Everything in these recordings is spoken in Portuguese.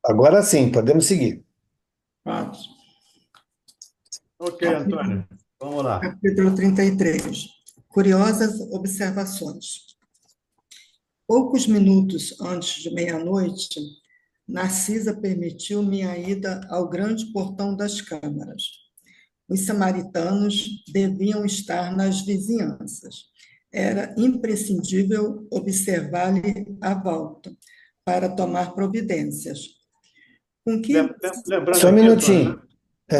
Agora sim, podemos seguir. Pronto. Ok, Capítulo, Antônio, vamos lá. capítulo 33. Curiosas observações. Poucos minutos antes de meia-noite, Narcisa permitiu minha ida ao grande portão das câmaras. Os samaritanos deviam estar nas vizinhanças. Era imprescindível observar-lhe a volta para tomar providências. Com que Lembrando Só um aqui, Antônio, né? minutinho.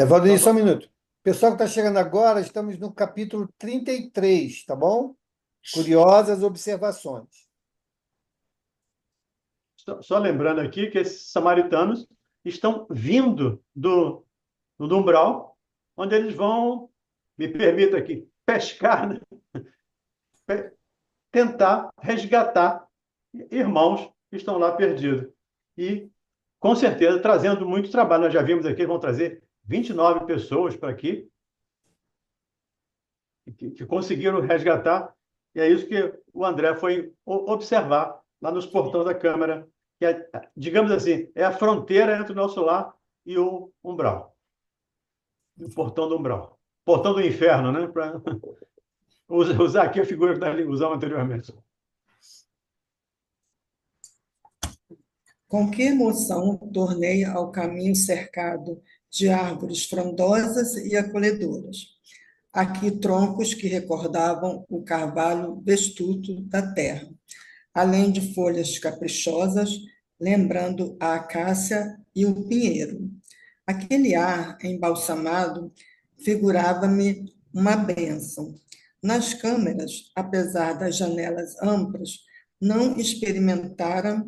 Valdir, só Só- um minuto. Pessoal que está chegando agora, estamos no capítulo 33, tá bom? Curiosas observações. só lembrando aqui que esses samaritanos estão vindo do umbral, onde eles vão, me permita aqui, pescar, né? Pe- Tentar resgatar irmãos que estão lá perdidos. E, com certeza, trazendo muito trabalho. Nós já vimos aqui, vão trazer 29 pessoas para aqui, que conseguiram resgatar. E é isso que o André foi observar lá nos portões da Câmara, que é, digamos assim, é a fronteira entre o nosso lar e o umbral, o portão do umbral. Portão do inferno, né? Para usar aqui a figura que nós usamos anteriormente. Com que emoção tornei ao caminho cercado de árvores frondosas e acolhedoras. Aqui troncos que recordavam o carvalho vestusto da terra, além de folhas caprichosas, lembrando a acácia e o pinheiro. Aquele ar embalsamado figurava-me uma bênção. Nas câmeras, apesar das janelas amplas, não experimentara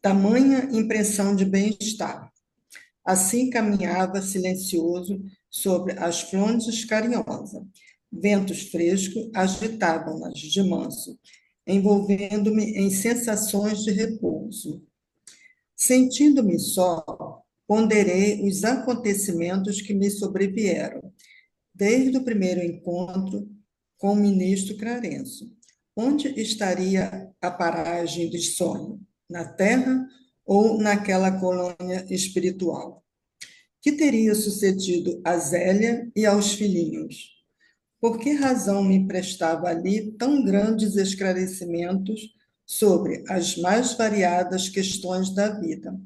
tamanha impressão de bem-estar. Assim caminhava silencioso sobre as frondes carinhosas. Ventos frescos agitavam-nas de manso, envolvendo-me em sensações de repouso. Sentindo-me só, ponderei os acontecimentos que me sobrevieram, desde o primeiro encontro com o ministro Clarenço. Onde estaria a paragem de sonho? Na Terra ou naquela colônia espiritual? Que teria sucedido a Zélia e aos filhinhos? Por que razão me prestava ali tão grandes esclarecimentos sobre as mais variadas questões da vida,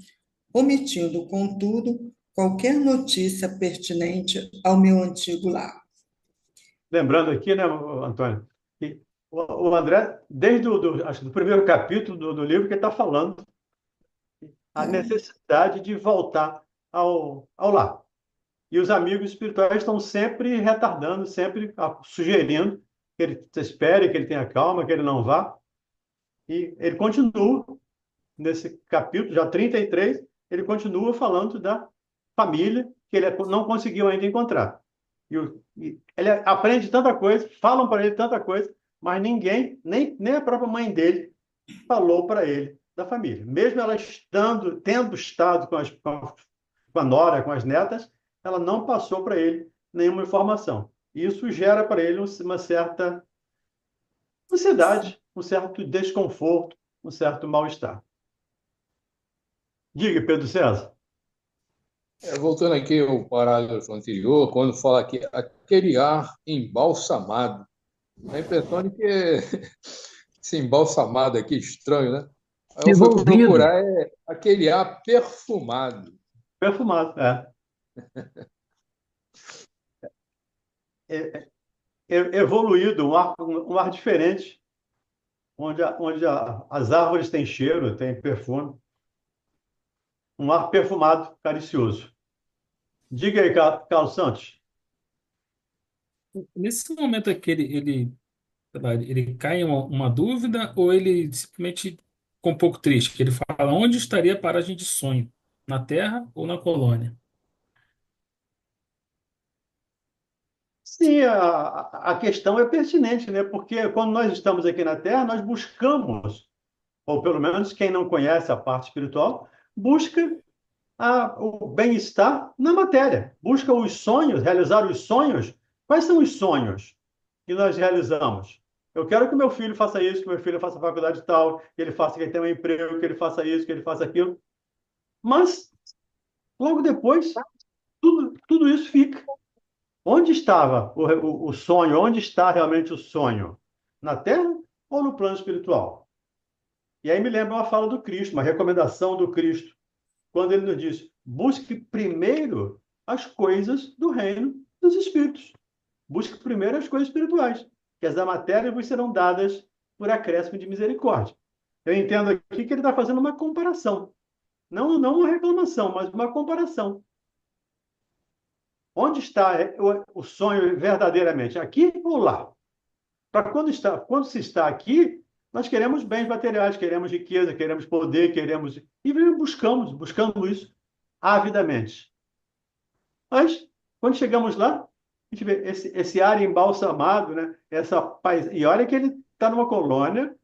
omitindo, contudo, qualquer notícia pertinente ao meu antigo lar? Lembrando aqui, né, Antônio, que o André, desde acho que do primeiro capítulo do livro, que ele está falando a É, necessidade de voltar ao lar. E os amigos espirituais estão sempre retardando, sempre sugerindo que ele espere, que ele tenha calma, que ele não vá. E ele continua, nesse capítulo, já 33, ele continua falando da família que ele não conseguiu ainda encontrar. E ele aprende tanta coisa, falam para ele tanta coisa, mas ninguém, nem a própria mãe dele, falou para ele da família. Mesmo ela tendo estado com a nora, com as netas, ela não passou para ele nenhuma informação. E isso gera para ele uma certa ansiedade, um certo desconforto, um certo mal-estar. Diga, Pedro César. Voltando aqui ao parágrafo anterior, quando fala que aquele ar embalsamado, a impressão de que esse embalsamado aqui estranho, né? Aí eu fui Envolvido. procurar aquele ar perfumado. Perfumado, é. Evoluído, um ar diferente, onde as árvores têm cheiro, têm perfume. Um ar perfumado, caricioso. Diga aí, Carlos Santos. Nesse momento aqui, sei lá, ele cai em uma dúvida ou ele simplesmente ficou um pouco triste? Que ele fala onde estaria a paragem de sonho? Na Terra ou na colônia? Sim, a questão é pertinente, né? Porque quando nós estamos aqui na Terra, nós buscamos, ou pelo menos quem não conhece a parte espiritual, busca o bem-estar na matéria, busca os sonhos, realizar os sonhos. Quais são os sonhos que nós realizamos? Eu quero que meu filho faça isso, que meu filho faça faculdade tal, que ele tenha um emprego, que ele faça isso, que ele faça aquilo. Mas Logo depois, tudo isso fica. Onde estava o sonho? Onde está realmente o sonho? Na Terra ou no plano espiritual? E aí me lembra uma fala do Cristo, uma recomendação do Cristo, quando ele nos diz: busque primeiro as coisas do reino dos espíritos. Busque primeiro as coisas espirituais, que as da matéria vos serão dadas por acréscimo de misericórdia. Eu entendo aqui que ele está fazendo uma comparação. Não uma reclamação, mas uma comparação. Onde está o sonho verdadeiramente? Aqui ou lá? Para quando se está aqui, nós queremos bens materiais, queremos riqueza, queremos poder, queremos. E buscando isso avidamente. Mas, quando chegamos lá, a gente vê esse ar embalsamado, né? E olha que ele está numa colônia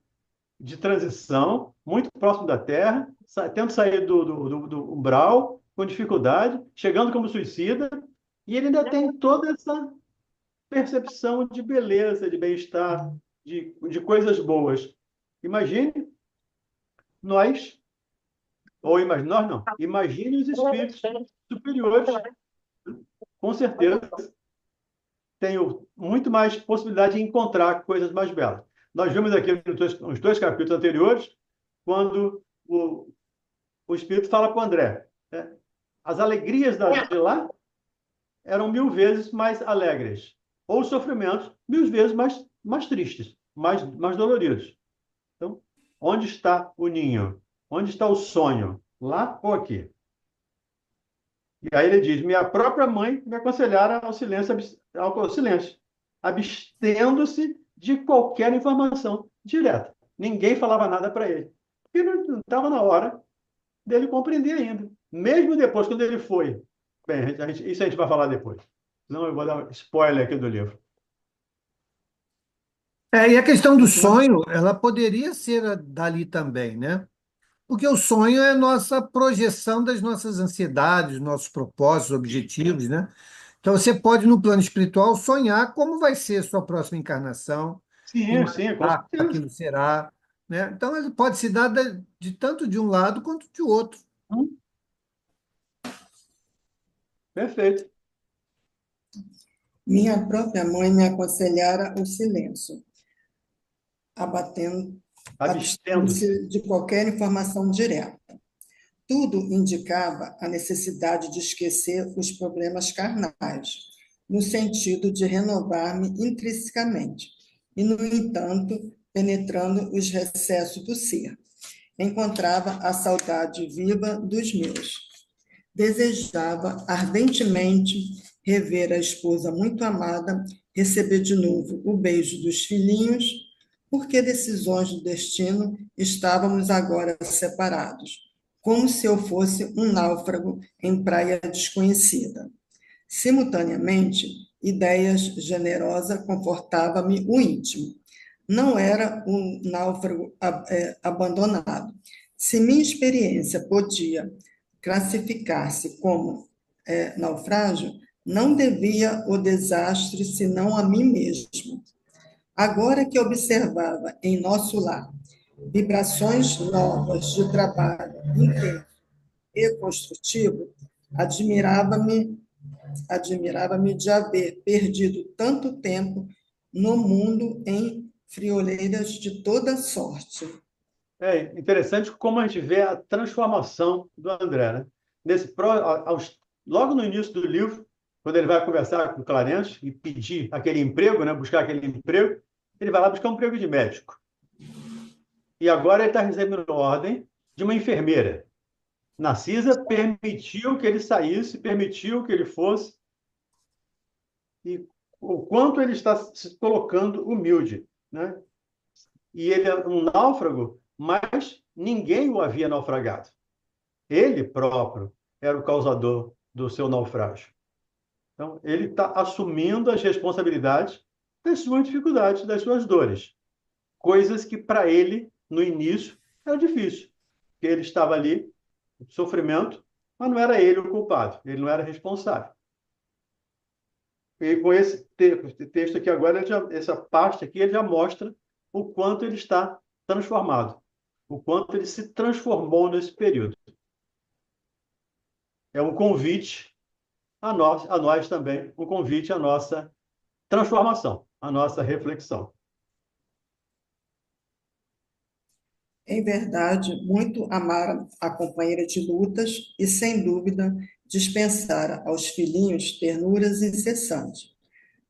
de transição, muito próximo da Terra, tendo saído do umbral, com dificuldade, chegando como suicida, e ele ainda tem toda essa percepção de beleza, de bem-estar, de coisas boas. Imagine nós, nós não, imagine os espíritos superiores, com certeza tenho muito mais possibilidade de encontrar coisas mais belas. Nós vimos aqui nos dois capítulos anteriores, quando o Espírito fala com o André, né? As alegrias de lá eram 1000 vezes mais alegres, ou os sofrimentos 1000 vezes mais tristes, mais doloridos. Então, onde está o ninho? Onde está o sonho? Lá ou aqui? E aí ele diz: minha própria mãe me aconselhara ao silêncio, abstendo-se de qualquer informação direta. Ninguém falava nada para ele, porque não estava na hora dele compreender ainda. Mesmo depois, quando ele foi. Bem, isso a gente vai falar depois. Senão eu vou dar um spoiler aqui do livro. E a questão do sonho, ela poderia ser dali também, né? Porque o sonho é a nossa projeção das nossas ansiedades, nossos propósitos, objetivos, né? Então você pode, no plano espiritual, sonhar como vai ser a sua próxima encarnação, Sim, com imaginar como certeza. aquilo será, né? Então ele pode se dar de tanto de um lado quanto de outro. Perfeito. Minha própria mãe me aconselhara o silêncio, abatendo, Abstendo-se. abstendo-se de qualquer informação direta. Tudo indicava a necessidade de esquecer os problemas carnais, no sentido de renovar-me intrinsecamente, e, no entanto, penetrando os recessos do ser, encontrava a saudade viva dos meus. Desejava ardentemente rever a esposa muito amada, receber de novo o beijo dos filhinhos, porque decisões do destino estávamos agora separados, como se eu fosse um náufrago em praia desconhecida. Simultaneamente, ideias generosa confortava-me o íntimo. Não era um náufrago abandonado. Se minha experiência podia classificar-se como naufrágio, não devia o desastre senão a mim mesmo. Agora que observava em nosso lar vibrações novas de trabalho intenso e construtivo, admirava-me de haver perdido tanto tempo no mundo em frioleiras de toda sorte. É interessante como a gente vê a transformação do André, né? Logo no início do livro, quando ele vai conversar com o Clarence e pedir aquele emprego, né? Buscar aquele emprego, ele vai lá buscar um emprego de médico. E agora ele está recebendo ordem de uma enfermeira. Narcisa permitiu que ele saísse, permitiu que ele fosse, e o quanto ele está se colocando humilde, né? E ele é um náufrago, mas ninguém o havia naufragado. Ele próprio era o causador do seu naufrágio. Então, ele está assumindo as responsabilidades das suas dificuldades, das suas dores. Coisas que, para ele, no início, era difícil. Porque ele estava ali, sofrimento, mas não era ele o culpado. Ele não era responsável. E com esse texto aqui agora, essa parte aqui, ele já mostra o quanto ele está transformado. O quanto ele se transformou nesse período. é um convite a nós também, um convite à nossa transformação, à nossa reflexão. Em verdade, muito amara a companheira de lutas e, sem dúvida, dispensara aos filhinhos ternuras incessantes.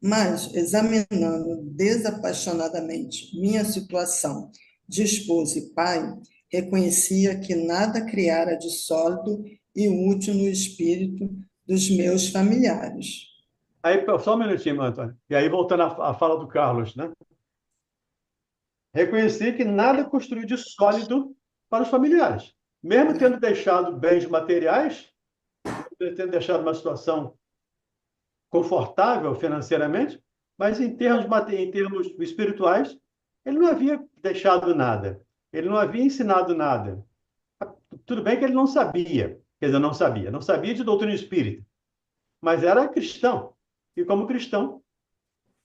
Mas, examinando desapaixonadamente minha situação de esposo e pai, reconhecia que nada criara de sólido e útil no espírito dos meus familiares. Aí, só um minutinho, Antônio. E aí, voltando à fala do Carlos, né? Reconheci que nada construiu de sólido para os familiares. Mesmo tendo deixado bens materiais, tendo deixado uma situação confortável financeiramente, mas em termos espirituais, ele não havia deixado nada. Ele não havia ensinado nada. Tudo bem que ele não sabia, quer dizer, não sabia de doutrina espírita, mas era cristão. E como cristão,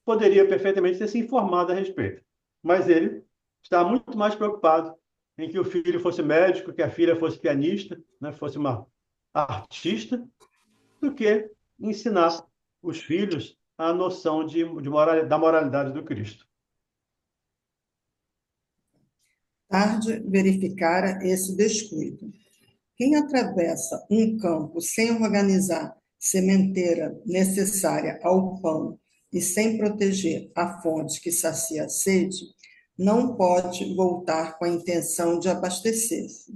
poderia perfeitamente ter se informado a respeito. Mas ele estava muito mais preocupado em que o filho fosse médico, que a filha fosse pianista, né, fosse uma artista, do que ensinar os filhos a noção da moralidade do Cristo. Tarde verificara esse descuido. Quem atravessa um campo sem organizar sementeira necessária ao pão e sem proteger a fonte que sacia a sede, não pode voltar com a intenção de abastecer-se.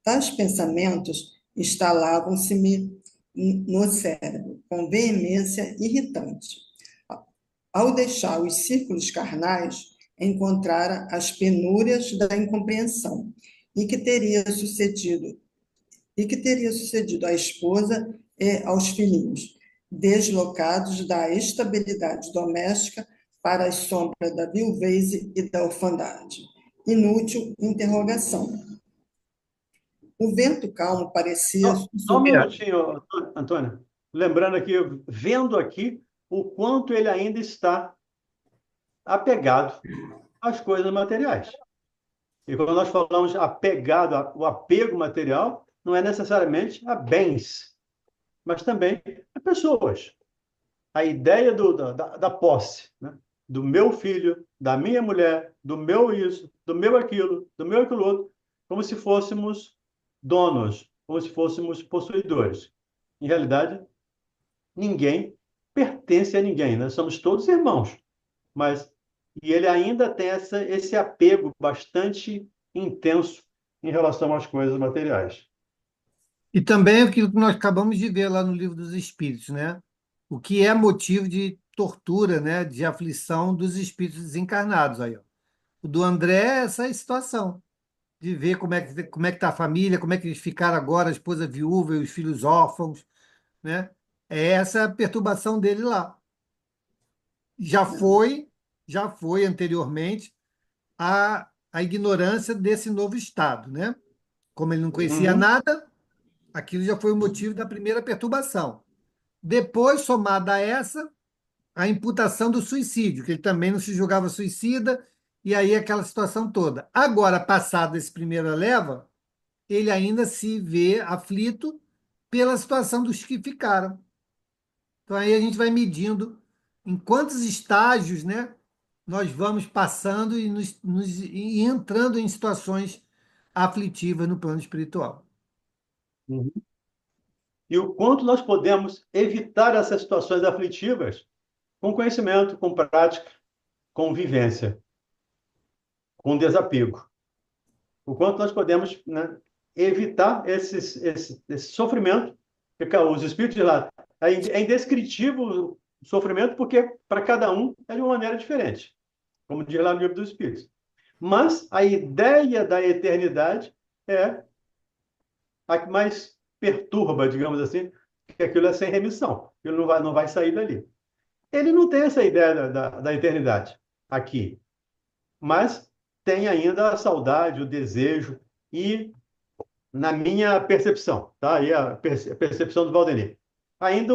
Tais pensamentos instalavam-se-me no cérebro com veemência irritante. Ao deixar os círculos carnais, encontrara as penúrias da incompreensão e que teria sucedido à esposa e aos filhinhos, deslocados da estabilidade doméstica para as sombras da viuvez e da orfandade. Inútil interrogação. O vento calmo parecia Só um minutinho, Antônio. Lembrando aqui, vendo aqui o quanto ele ainda está apegado às coisas materiais. E quando nós falamos apegado, o apego material não é necessariamente a bens, mas também a pessoas. A ideia da posse, né? Do meu filho, da minha mulher, do meu isso, do meu aquilo outro, como se fôssemos donos, como se fôssemos possuidores. Em realidade, ninguém pertence a ninguém, nós somos todos irmãos, mas e ele ainda tem esse apego bastante intenso em relação às coisas materiais. E também aquilo que nós acabamos de ver lá no Livro dos Espíritos, né? O que é motivo de tortura, né? De aflição dos espíritos desencarnados aí, ó. O do André é essa situação de ver como é que está a família, como é que eles ficaram agora, a esposa viúva e os filhos órfãos, né? É essa a perturbação dele lá. Já foi, já foi anteriormente a ignorância desse novo estado, né? Como ele não conhecia Uhum. nada, aquilo já foi o motivo da primeira perturbação. Depois, somada a essa, a imputação do suicídio, que ele também não se julgava suicida, e aí aquela situação toda. Agora, passado esse primeira leva, ele ainda se vê aflito pela situação dos que ficaram. Então aí a gente vai medindo em quantos estágios, né, nós vamos passando e entrando em situações aflitivas no plano espiritual. Uhum. E o quanto nós podemos evitar essas situações aflitivas com conhecimento, com prática, com vivência, com desapego. O quanto nós podemos, né, evitar esse sofrimento, porque os espíritos de lá, é indescritível o sofrimento, porque para cada um é de uma maneira diferente, como diz lá no livro dos Espíritos. Mas a ideia da eternidade é a que mais perturba, digamos assim, que aquilo é sem remissão, ele não vai sair dali. Ele não tem essa ideia da eternidade aqui, mas tem ainda a saudade, o desejo e, na minha percepção, tá? Aí a percepção do Valdemir, ainda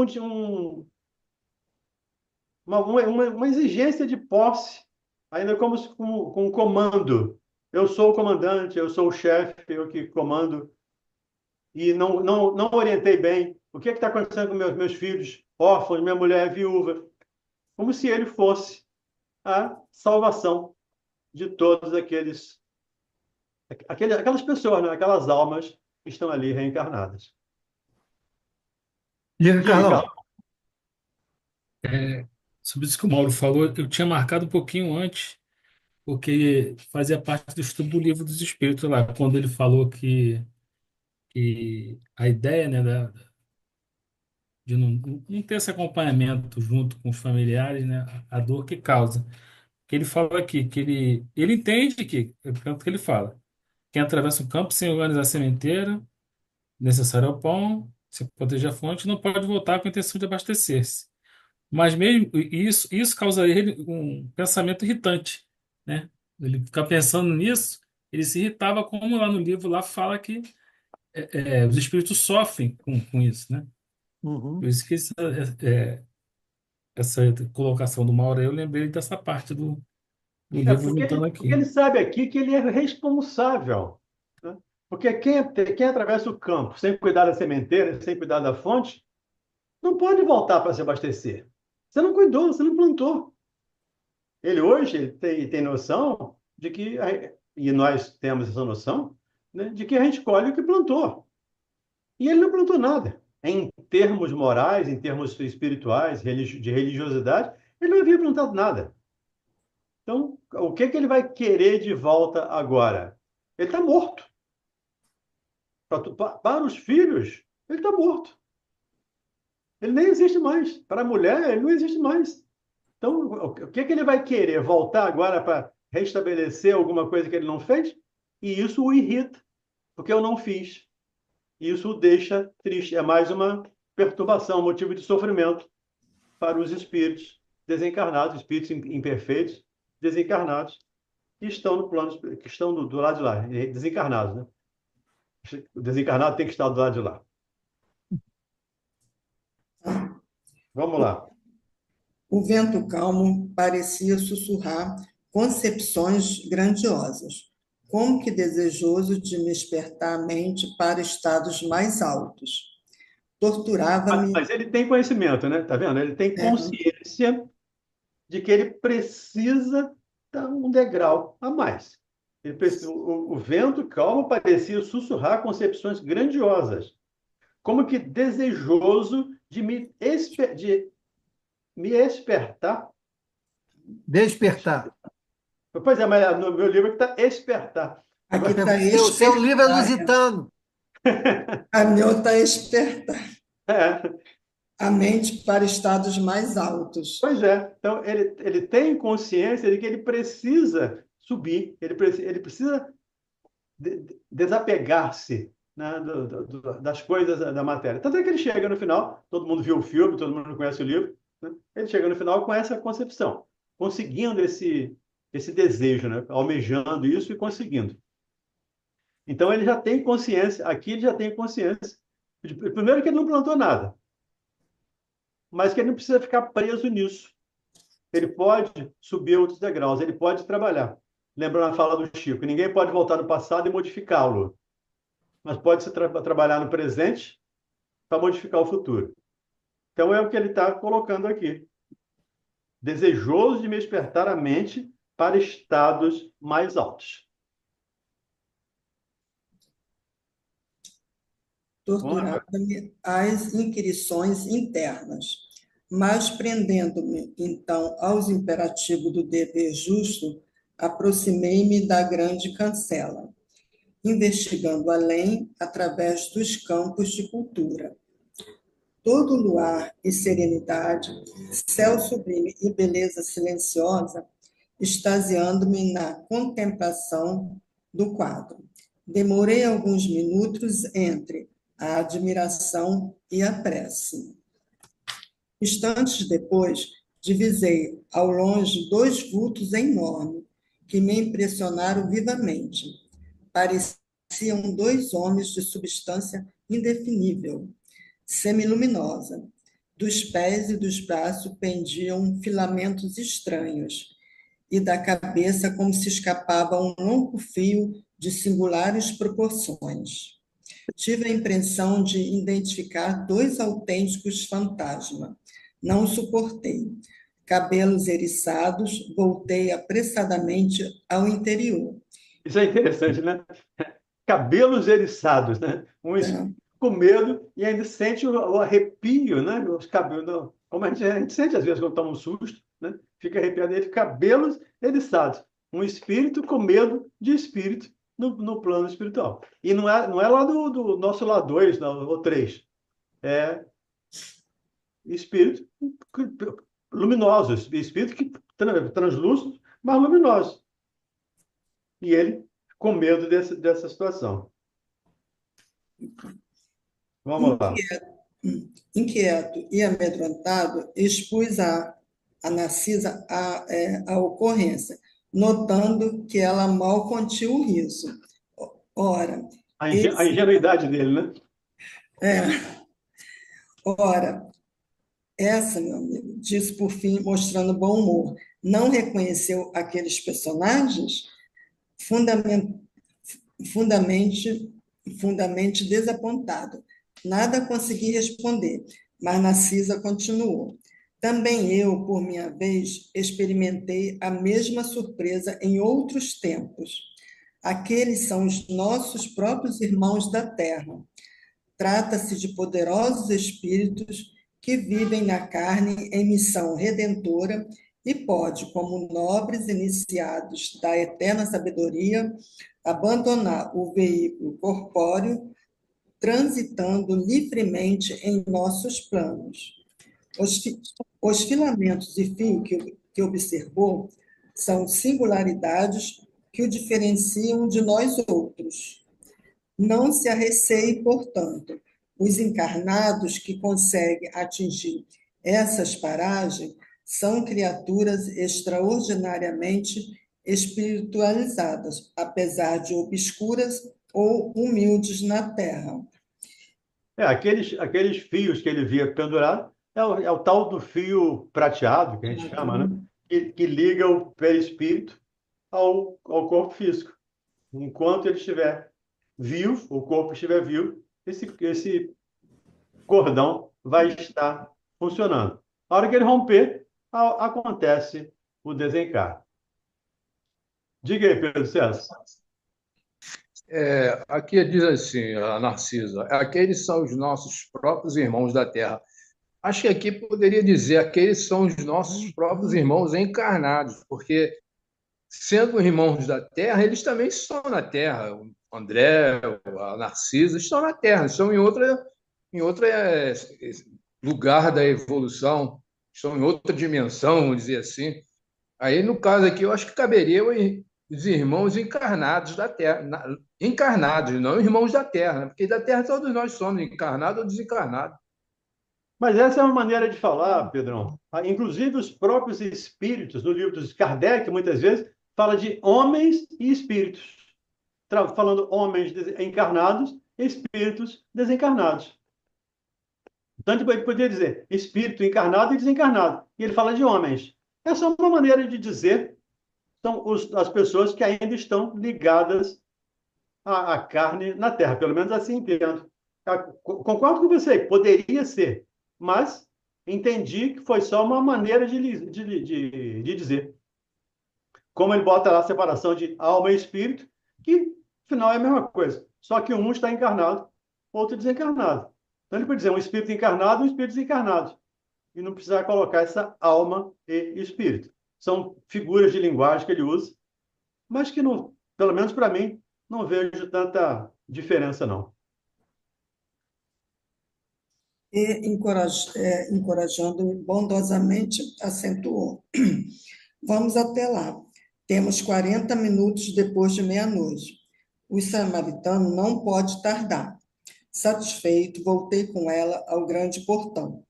uma exigência de posse, ainda com um comando. Eu sou o comandante, eu sou o chefe, eu que comando. e não orientei bem. O que está acontecendo com meus filhos órfãos, minha mulher viúva? Como se ele fosse a salvação de todos aquelas pessoas, né? Aquelas almas que estão ali reencarnadas. Diga, Diga, Carlão. Carlos. Sobre isso que o Mauro falou, eu tinha marcado um pouquinho antes, porque fazia parte do estudo do Livro dos Espíritos lá, quando ele falou que a ideia, né, de não ter esse acompanhamento junto com os familiares, né, a dor que causa. Que ele fala aqui, que ele entende que, é tanto que ele fala, quem atravessa um campo sem organizar a sementeira, necessário ao pão, se proteger a fonte, não pode voltar com a intenção de abastecer-se. Mas mesmo isso causa a ele um pensamento irritante, né? Ele fica pensando nisso, ele se irritava, como lá no livro lá fala que os espíritos sofrem com isso, né? Por Uhum. isso que essa colocação do Mauro, aí, eu lembrei dessa parte do livro Porque juntando porque aqui. ele sabe aqui que ele é responsável, né? Porque quem atravessa o campo sem cuidar da sementeira, sem cuidar da fonte, não pode voltar para se abastecer. Você não cuidou, você não plantou. Ele hoje tem noção de que, e nós temos essa noção, né, de que a gente colhe o que plantou. E ele não plantou nada. Em termos morais, em termos espirituais, de religiosidade, ele não havia plantado nada. Então, o que ele vai querer de volta agora? Ele está morto. Para os filhos, ele está morto. Ele nem existe mais. Para a mulher, ele não existe mais. Então, o que ele vai querer? Voltar agora para restabelecer alguma coisa que ele não fez? E isso o irrita, porque eu não fiz. E isso o deixa triste. É mais uma perturbação, motivo de sofrimento para os espíritos desencarnados, espíritos imperfeitos, desencarnados, que estão no plano, que estão do lado de lá, desencarnados, né? O desencarnado tem que estar do lado de lá. Vamos lá. O vento calmo parecia sussurrar concepções grandiosas, como que desejoso de me despertar a mente para estados mais altos. Torturava-me. Mas ele tem conhecimento, né? Tá vendo? Ele tem consciência de que ele precisa dar um degrau a mais. O vento calmo parecia sussurrar concepções grandiosas, como que desejoso de me espertar. Despertar. Pois é, mas no meu livro está espertar. Aqui Agora, está O seu livro é espertar. lusitano. A meu está espertar é, a mente para estados mais altos. pois é. Então, ele tem consciência de que ele precisa subir, ele precisa desapegar-se, né, das coisas da matéria. Tanto é que ele chega no final, todo mundo viu o filme, todo mundo conhece o livro, né? Ele chega no final com essa concepção, conseguindo esse desejo, né? Almejando isso e conseguindo. Então ele já tem consciência, aqui ele já tem consciência, primeiro que ele não plantou nada, mas que ele não precisa ficar preso nisso. Ele pode subir outros degraus, ele pode trabalhar. Lembrando a fala do Chico, ninguém pode voltar no passado e modificá-lo, mas pode se trabalhar no presente para modificar o futuro. Então é o que ele está colocando aqui. Desejoso de me despertar a mente para estados mais altos. Torturava-me as inquirições internas, mas prendendo-me, então, aos imperativos do dever justo, aproximei-me da grande cancela, investigando além através dos campos de cultura. Todo luar e serenidade, céu sublime e beleza silenciosa, extasiando-me na contemplação do quadro. Demorei alguns minutos entre a admiração e a prece. Instantes depois, divisei ao longe dois vultos enormes que me impressionaram vivamente. Pareciam dois homens de substância indefinível, semiluminosa. Dos pés e dos braços pendiam filamentos estranhos, e da cabeça como se escapava um longo fio de singulares proporções. Tive a impressão de identificar dois autênticos fantasmas. Não suportei. Cabelos eriçados, voltei apressadamente ao interior. Isso é interessante, né? Cabelos eriçados, né? Um É, espírito com medo e ainda sente o arrepio, né? Os cabelos, como a gente sente às vezes quando toma um susto, né? Fica arrepiado, ele cabelos eriçados. Um espírito com medo de espírito no plano espiritual. E não é lá do nosso lá 2, ou 3. É espírito luminosos, espírito que translúcido, mas luminosos. E ele com medo dessa situação. Vamos lá. inquieto e amedrontado, expus a Narcisa a ocorrência, notando que ela mal continha o riso. Ora, A ingenuidade dele, né? é, ora, essa, meu amigo, disse por fim, mostrando bom humor, não reconheceu aqueles personagens? Fundamen- Fundamente, fundamente desapontado. Nada consegui responder, mas Narcisa continuou. Também eu, por minha vez, experimentei a mesma surpresa em outros tempos. Aqueles são os nossos próprios irmãos da terra. Trata-se de poderosos espíritos que vivem na carne em missão redentora e pode, como nobres iniciados da eterna sabedoria, abandonar o veículo corpóreo, transitando livremente em nossos planos. Os, os filamentos e fio que observou são singularidades que o diferenciam de nós outros. Não se arreceie, portanto, os encarnados que conseguem atingir essas paragens são criaturas extraordinariamente espiritualizadas, apesar de obscuras ou humildes na Terra. Aqueles fios que ele via pendurado é o tal do fio prateado, que a gente chama, né? Que liga o perispírito ao corpo físico. Enquanto ele estiver vivo, o corpo estiver vivo, esse cordão vai estar funcionando. A hora que ele romper, acontece o desencarne. Diga aí, Pedro César. Aqui diz assim, a Narcisa, aqueles são os nossos próprios irmãos da Terra. Acho que aqui poderia dizer, aqueles são os nossos próprios irmãos encarnados, porque, sendo irmãos da Terra, eles também estão na Terra. O André, a Narcisa estão na Terra, estão em outra lugar da evolução, estão em outra dimensão, vamos dizer assim. Aí, no caso aqui, eu acho que caberia os irmãos encarnados da Terra, encarnados, não irmãos da Terra, né? Porque da Terra todos nós somos, encarnados ou desencarnados. Mas essa é uma maneira de falar, Pedrão. Inclusive, os próprios espíritos, no livro dos Kardec, muitas vezes, fala de homens e espíritos. Falando homens encarnados e espíritos desencarnados. Então, ele poderia dizer espírito encarnado e desencarnado. E ele fala de homens. Essa é uma maneira de dizer são as pessoas que ainda estão ligadas à carne na Terra. Pelo menos assim entendo. Concordo com você, poderia ser, mas entendi que foi só uma maneira de dizer. Como ele bota lá a separação de alma e espírito, que, afinal, é a mesma coisa. Só que um está encarnado, outro desencarnado. Então, ele pode dizer um espírito encarnado e um espírito desencarnado. E não precisar colocar essa alma e espírito. São figuras de linguagem que ele usa, mas que, não, pelo menos para mim, não vejo tanta diferença, não. E, encorajando bondosamente, acentuou. Vamos até lá. Temos 40 minutos depois de meia-noite. O samaritano não pode tardar. Satisfeito, voltei com ela ao grande portão.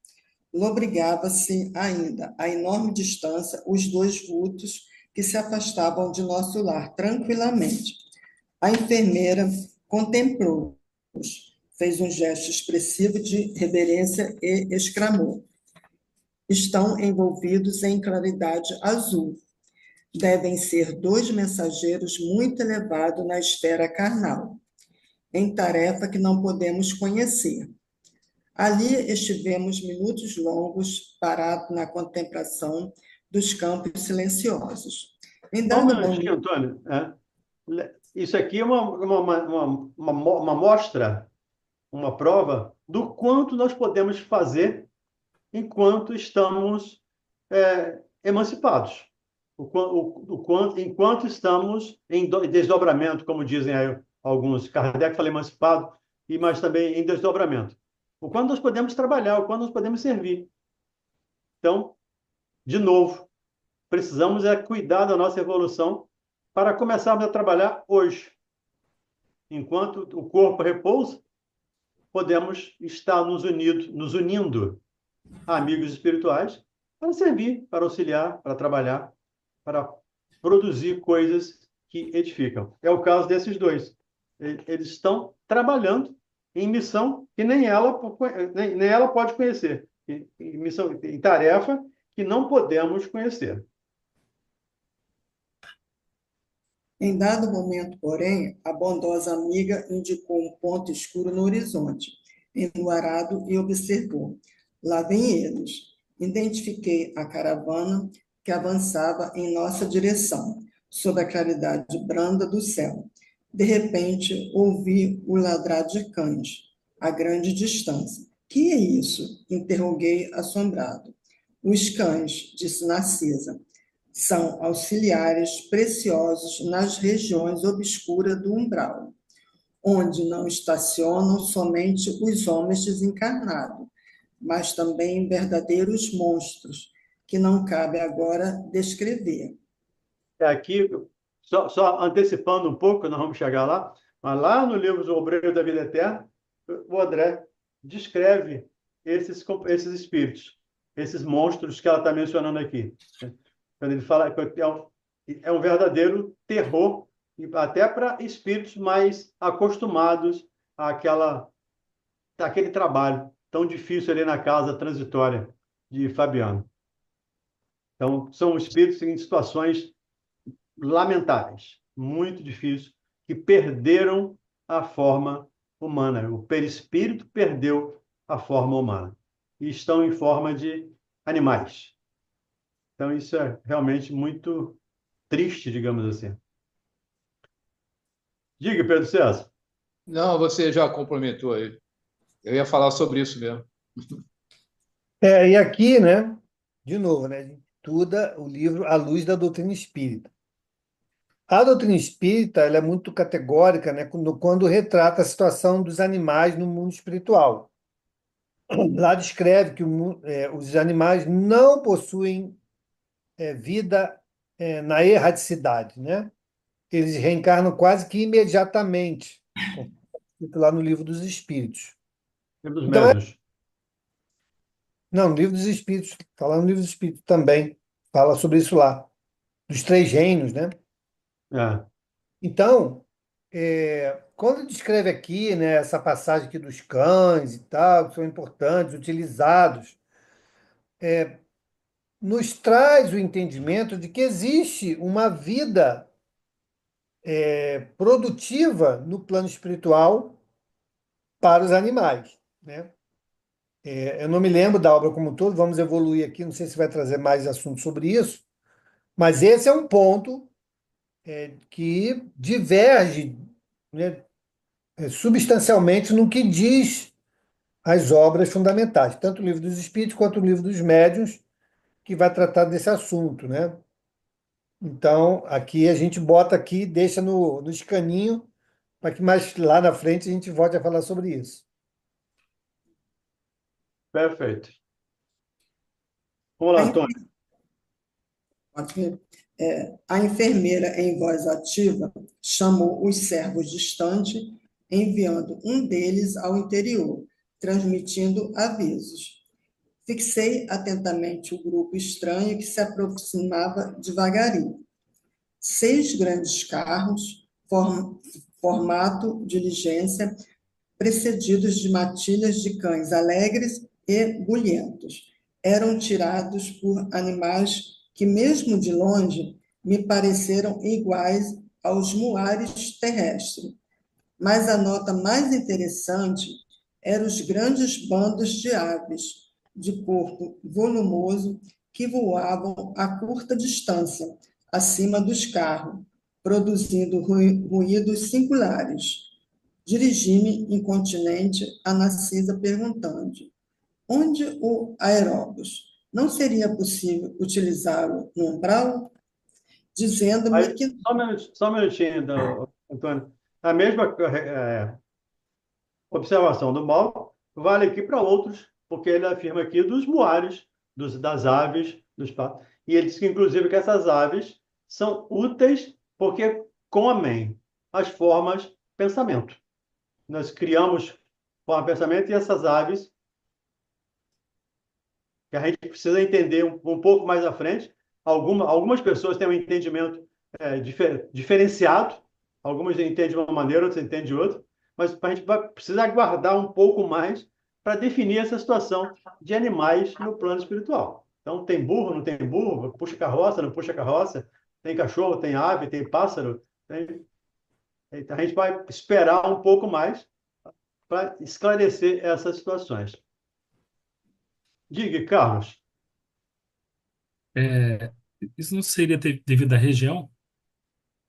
Lobrigava-se ainda, a enorme distância, os dois vultos que se afastavam de nosso lar tranquilamente. A enfermeira contemplou-os, fez um gesto expressivo de reverência e exclamou: estão envolvidos em claridade azul. Devem ser dois mensageiros muito elevados na esfera carnal. em tarefa que não podemos conhecer. Ali estivemos minutos longos, parados na contemplação dos campos silenciosos. Em Só um dado minutinho, momento, Antônio. Isso aqui é uma mostra, uma prova do quanto nós podemos fazer enquanto estamos emancipados. Enquanto estamos em desdobramento, como dizem aí alguns. Kardec fala emancipado, mas também em desdobramento. O quanto nós podemos trabalhar, o quanto nós podemos servir. Então, de novo, precisamos cuidar da nossa evolução para começarmos a trabalhar hoje. Enquanto o corpo repousa, podemos estar nos unindo a amigos espirituais para servir, para auxiliar, para trabalhar, para produzir coisas que edificam. É o caso desses dois. Eles estão trabalhando em missão que nem ela pode conhecer, em tarefa que não podemos conhecer. em dado momento, porém, a bondosa amiga indicou um ponto escuro no horizonte, enluarado, e observou: lá vêm eles. Identifiquei a caravana que avançava em nossa direção, sob a claridade branda do céu. De repente, ouvi o ladrar de cães, a grande distância. Que é isso? Interroguei, assombrado. Os cães, disse Narcisa, são auxiliares preciosos nas regiões obscuras do umbral, onde não estacionam somente os homens desencarnados, mas também verdadeiros monstros, que não cabe agora descrever. Aqui, só antecipando um pouco, nós vamos chegar lá, mas lá no livro do Obreiro da Vida Eterna, o André descreve esses espíritos, esses monstros que ela está mencionando aqui. Quando ele fala que é um verdadeiro terror, até para espíritos mais acostumados àquele trabalho tão difícil ali na casa transitória de Fabiano. Então, são espíritos em situações lamentáveis, muito difíceis, que perderam a forma humana. O perispírito perdeu a forma humana e estão em forma de animais. Então, isso é realmente muito triste, digamos assim. Diga, Pedro César. Não, você já complementou aí. Eu ia falar sobre isso mesmo. E aqui, né, de novo, né, a gente estuda o livro à luz da doutrina espírita. A doutrina espírita ela é muito categórica, né, quando retrata a situação dos animais no mundo espiritual. Lá descreve que os animais não possuem vida na erraticidade, né? Eles reencarnam quase que imediatamente, como escrito lá no Livro dos Espíritos. Livro dos Então, Médiuns. não, no Livro dos Espíritos, está lá no Livro dos Espíritos também, fala sobre isso lá, dos três reinos, né? É. Então, quando descreve aqui, né, essa passagem aqui dos cães e tal, que são importantes, utilizados, nos traz o entendimento de que existe uma vida produtiva no plano espiritual para os animais, né? Eu não me lembro da obra como um todo, vamos evoluir aqui, não sei se vai trazer mais assuntos sobre isso, mas esse é um ponto que diverge, né, substancialmente no que diz as obras fundamentais, tanto o Livro dos Espíritos quanto o Livro dos Médiuns, que vai tratar desse assunto, né? Então, aqui a gente bota aqui, deixa no escaninho, para que mais lá na frente a gente volte a falar sobre isso. Perfeito. Vamos lá, Antônio. A enfermeira, em voz ativa, chamou os servos distantes, enviando um deles ao interior, transmitindo avisos. Fixei atentamente o grupo estranho que se aproximava devagarinho. 6 grandes carros, formato diligência, precedidos de matilhas de cães alegres e bulhentos. Eram tirados por animais que, mesmo de longe, me pareceram iguais aos muares terrestres. Mas a nota mais interessante eram os grandes bandos de aves, de corpo volumoso, que voavam a curta distância, acima dos carros, produzindo ruídos singulares. Dirigi-me incontinente a Narcisa perguntando: onde o aeróbus? Não seria possível utilizá-lo no umbral? Dizendo-me Aí, que só um minutinho, Antônio. A mesma observação do Mauro vale aqui para outros, porque ele afirma aqui dos muares, das aves, dos patos. E ele diz que, inclusive, que essas aves são úteis porque comem as formas pensamento. Nós criamos forma pensamento e essas aves, que a gente precisa entender um pouco mais à frente. Algumas pessoas têm um entendimento diferenciado, algumas entendem de uma maneira, outras entendem de outra, mas a gente vai precisar aguardar um pouco mais para definir essa situação de animais no plano espiritual. Então, tem burro, não tem burro, puxa carroça, não puxa carroça, tem cachorro, tem ave, tem pássaro. Então, a gente vai esperar um pouco mais para esclarecer essas situações. Diga, Carlos. É, isso não seria devido à região?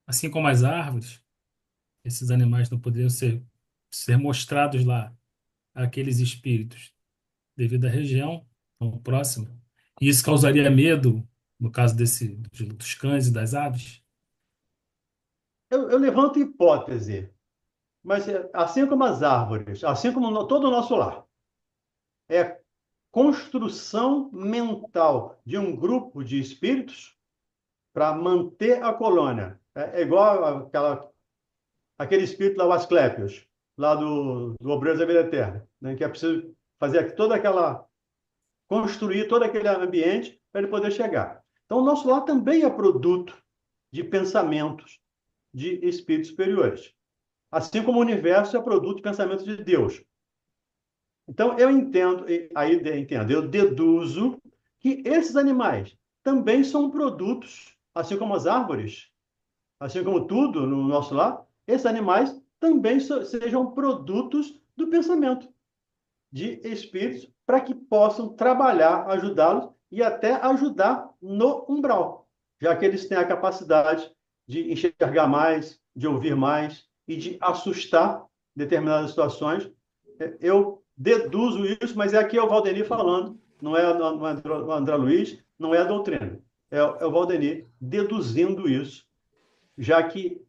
Assim como as árvores, esses animais não poderiam ser mostrados lá àqueles espíritos devido à região tão próxima. E isso causaria medo, no caso dos cães e das aves? Eu levanto hipótese, mas assim como as árvores, assim como todo o nosso lar, é construção mental de um grupo de espíritos para manter a colônia. É igual aquele espírito lá, o Asclépios, lá do Obreiros da Vida Eterna, né? Que é preciso fazer construir todo aquele ambiente para ele poder chegar. Então, o nosso lar também é produto de pensamentos de espíritos superiores. Assim como o universo é produto de pensamentos de Deus. Então, eu entendo, eu deduzo que esses animais também são produtos, assim como as árvores, assim como tudo no nosso lar, esses animais também sejam produtos do pensamento de espíritos para que possam trabalhar, ajudá-los e até ajudar no umbral, já que eles têm a capacidade de enxergar mais, de ouvir mais e de assustar determinadas situações. Eu deduzo isso, mas é aqui o Valdemir falando, não é o André Luiz, não é a doutrina. É o Valdemir deduzindo isso, já que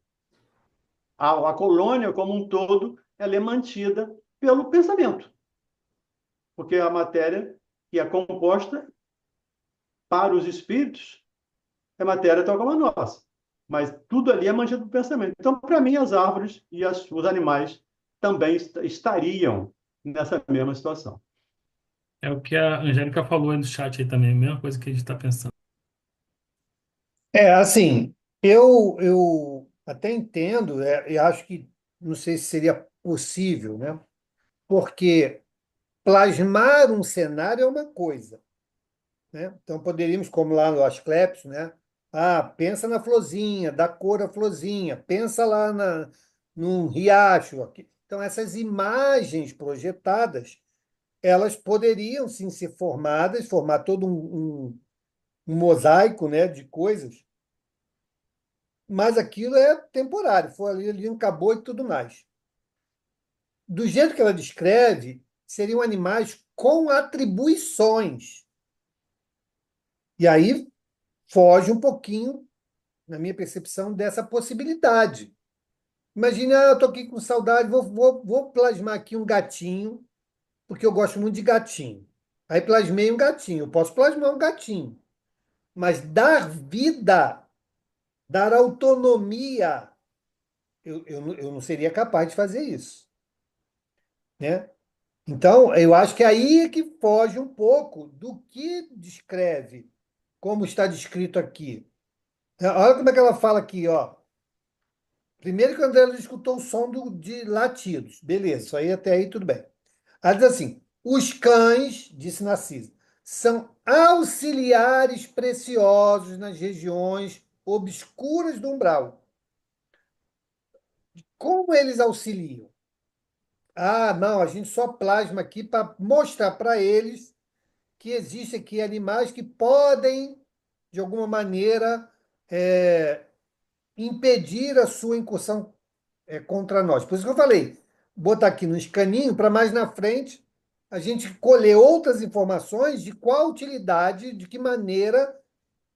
a colônia como um todo ela é mantida pelo pensamento, porque a matéria que é composta para os espíritos é matéria tal como a nossa, mas tudo ali é mantido pelo pensamento. Então, para mim, as árvores e os animais também estariam nessa mesma situação. É o que a Angélica falou aí no chat aí também, a mesma coisa que a gente está pensando. Assim, eu até entendo, e acho que não sei se seria possível, né? Porque plasmar um cenário é uma coisa, né? Então poderíamos, como lá no Asclepios, né? Ah, pensa na florzinha, dá cor à florzinha, pensa lá num riacho aqui. Então essas imagens projetadas, elas poderiam sim ser formadas, formar todo um mosaico, né, de coisas, mas aquilo é temporário, foi ali acabou e tudo mais. Do jeito que ela descreve, seriam animais com atribuições. E aí foge um pouquinho, na minha percepção, dessa possibilidade. Imagina, eu estou aqui com saudade, vou plasmar aqui um gatinho, porque eu gosto muito de gatinho. Aí plasmei um gatinho, eu posso plasmar um gatinho, mas dar vida, dar autonomia, eu não seria capaz de fazer isso, né? Então, eu acho que aí é que foge um pouco do que descreve, como está descrito aqui. Olha como é que ela fala aqui, ó. Primeiro que o André escutou o som de latidos. Beleza, isso aí até aí tudo bem. Ela diz assim: os cães, disse Narciso, são auxiliares preciosos nas regiões obscuras do umbral. como eles auxiliam? Ah, não, a gente só plasma aqui para mostrar para eles que existem aqui animais que podem, de alguma maneira, é, impedir a sua incursão contra nós. Por isso que eu falei, botar aqui no escaninho para mais na frente a gente colher outras informações de qual utilidade, de que maneira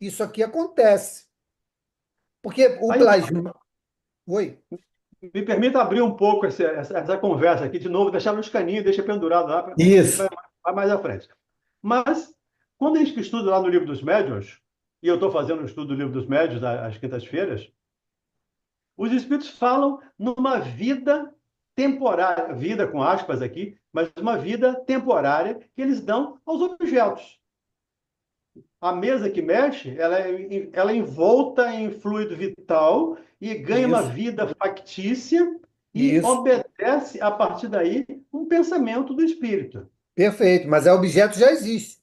isso aqui acontece. Porque o Aí, plasma. Oi? me permita abrir um pouco essa conversa aqui de novo, deixar nos caninhos, deixa pendurado lá, a gente Isso. vai mais à frente. Mas, quando a gente estuda lá no Livro dos Médiuns, e eu estou fazendo um estudo do Livro dos Médiuns às quintas-feiras, os espíritos falam numa vida temporária, vida com aspas aqui, mas uma vida temporária que eles dão aos objetos. A mesa que mexe, ela é envolta em fluido vital e ganha uma Isso. vida factícia e Isso. obedece, a partir daí, um pensamento do espírito. Perfeito. Mas o objeto já existe.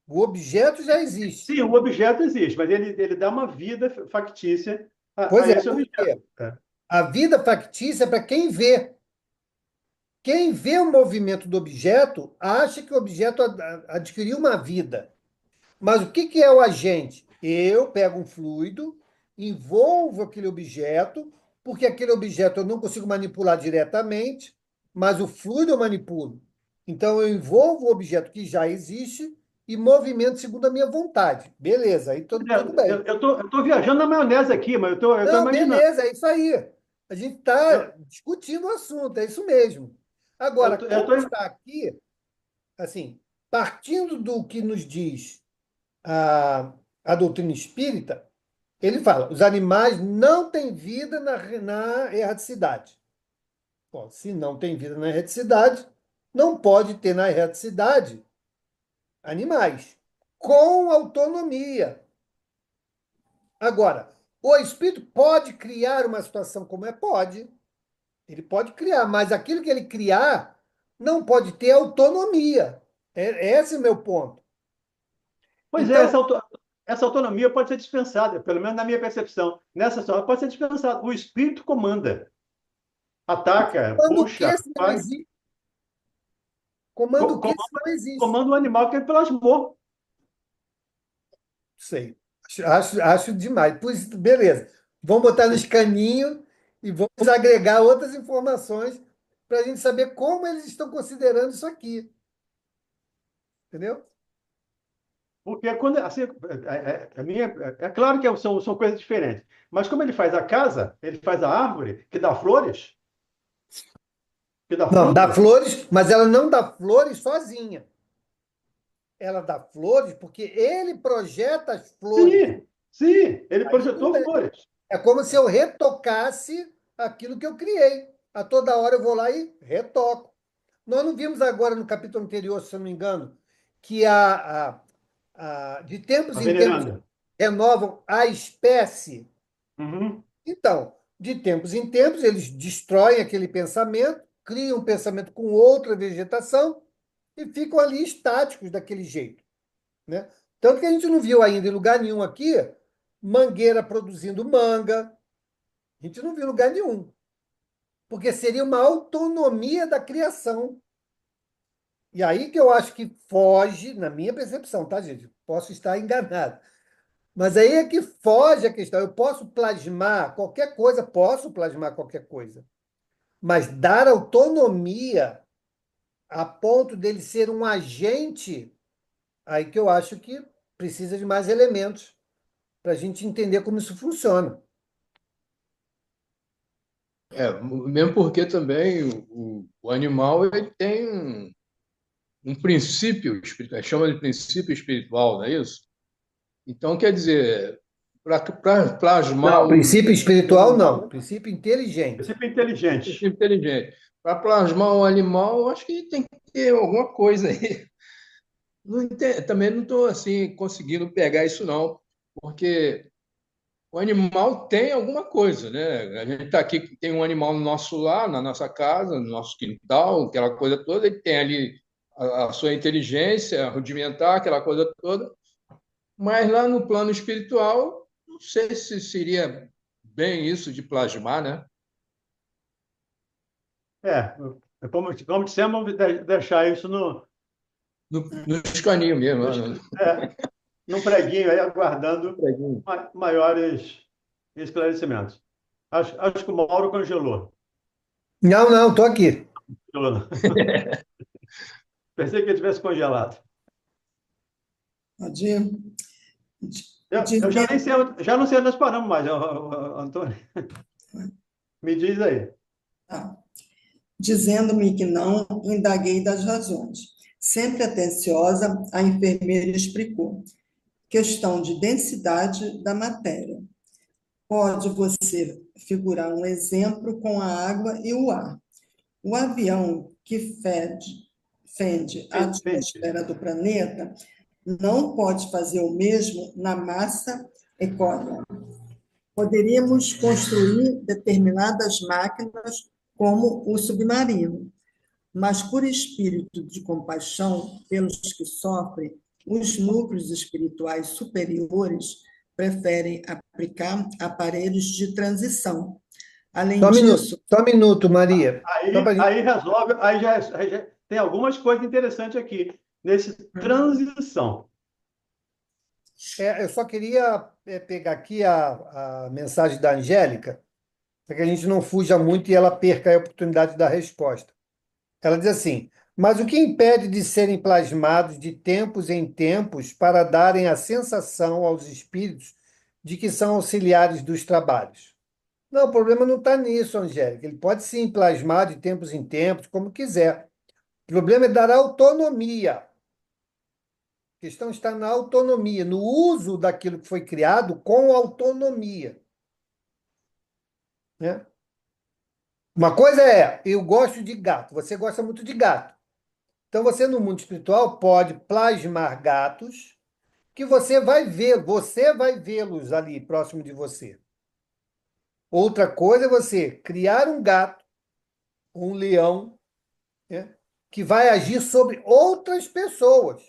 O objeto já existe. Sim, o objeto existe, mas ele dá uma vida factícia Pois a é, esse por objeto. quê? A vida factícia é para quem vê. Quem vê o movimento do objeto acha que o objeto adquiriu uma vida. Mas o que que é o agente? Eu pego um fluido, envolvo aquele objeto, porque aquele objeto eu não consigo manipular diretamente, mas o fluido eu manipulo. Então eu envolvo o objeto que já existe e movimento segundo a minha vontade. Beleza, aí tudo bem. Eu tô viajando na maionese aqui, mas eu tô Não, imaginando. beleza, é isso aí. A gente está Eu, discutindo o assunto, é isso mesmo. eu, Agora, tô, eu como tô, está aqui, assim, partindo do que nos diz a, a doutrina espírita, ele fala: os animais não têm vida na erraticidade. Bom, se não tem vida na erraticidade, não pode ter na erraticidade animais com autonomia. Agora, o espírito pode criar uma situação como é? Pode. Ele pode criar, mas aquilo que ele criar não pode ter autonomia. Esse é o meu ponto. pois é, Então, essa autonomia pode ser dispensada, pelo menos na minha percepção. Nessa situação, pode ser dispensada. O espírito comanda, ataca, quando puxa, que se não faz, existe? Comando o que se comanda, não existe? comanda o animal que ele plasmou. Sei. Acho demais. Pois, beleza. Vamos botar no escaninho e vamos agregar outras informações para a gente saber como eles estão considerando isso aqui. Entendeu? Porque quando assim, é claro que são coisas diferentes. Mas como ele faz a casa, ele faz a árvore que dá flores, que dá Não, dá frutos. flores, mas ela não dá flores sozinha. Ela dá flores porque ele projeta as flores. Sim, sim, ele Aí tudo projetou bem. flores. É como se eu retocasse aquilo que eu criei. A toda hora eu vou lá e retoco. Nós não vimos agora no capítulo anterior, se eu não me engano, que de tempos A em tempos veneranda. renovam a espécie. Uhum. Então, de tempos em tempos, eles destroem aquele pensamento, criam um pensamento com outra vegetação e ficam ali estáticos daquele jeito, né? Tanto que a gente não viu ainda em lugar nenhum aqui mangueira produzindo manga. A gente não viu em lugar nenhum, porque seria uma autonomia da criação. E aí que eu acho que foge, na minha percepção, tá, gente? Posso estar enganado. Mas aí é que foge a questão. Eu posso plasmar qualquer coisa, posso plasmar qualquer coisa. Mas dar autonomia a ponto dele ser um agente, aí que eu acho que precisa de mais elementos para a gente entender como isso funciona. Mesmo porque também o animal ele tem um princípio espiritual, chama de princípio espiritual, não é isso? Então, quer dizer, para plasmar Não, princípio espiritual, não. Princípio É inteligente. sempre inteligente. inteligente, para plasmar um animal, eu acho que tem que ter alguma coisa aí. Também não estou assim conseguindo pegar isso não, porque o animal tem alguma coisa, né? A gente está aqui, tem um animal no nosso lar, na nossa casa, no nosso quintal, aquela coisa toda, ele tem ali a sua inteligência rudimentar, aquela coisa toda, mas lá no plano espiritual, não sei se seria bem isso de plasmar, né? É, como dissemos, deixar isso Nos caninhos mesmo, no, lá no num preguinho aí, aguardando preguinho. maiores esclarecimentos. Acho que o Mauro congelou. Não, não, estou aqui. Pensei que ele tivesse congelado. De, Eu já nem dizendo, sei, já não sei onde nós paramos mais, Antônio. Me diz aí. ah, dizendo-me que não, indaguei das razões. Sempre atenciosa, a enfermeira explicou. Questão de densidade da matéria. Pode você figurar um exemplo com a água e o ar. O avião que fende a Fende. atmosfera do planeta não pode fazer o mesmo na massa equatorial. Poderíamos construir determinadas máquinas, como o submarino, mas por espírito de compaixão pelos que sofrem, os núcleos espirituais superiores preferem aplicar aparelhos de transição. Além disso, Só um minuto, Maria. Só Aí, pra gente... aí resolve, aí já tem algumas coisas interessantes aqui nesse transição. eu só queria pegar aqui a mensagem da Angélica, para que a gente não fuja muito e ela perca a oportunidade da resposta. Ela diz assim: mas o que impede de serem plasmados de tempos em tempos para darem a sensação aos espíritos de que são auxiliares dos trabalhos? Não, o problema não está nisso, Angélica. Ele pode sim plasmar de tempos em tempos, como quiser. O problema é dar autonomia. A questão está na autonomia, no uso daquilo que foi criado com autonomia, né? Uma coisa é, eu gosto de gato, você gosta muito de gato. Então, você no mundo espiritual pode plasmar gatos que você vai vê-los ali próximo de você. Outra coisa é você criar um gato, um leão, né, que vai agir sobre outras pessoas.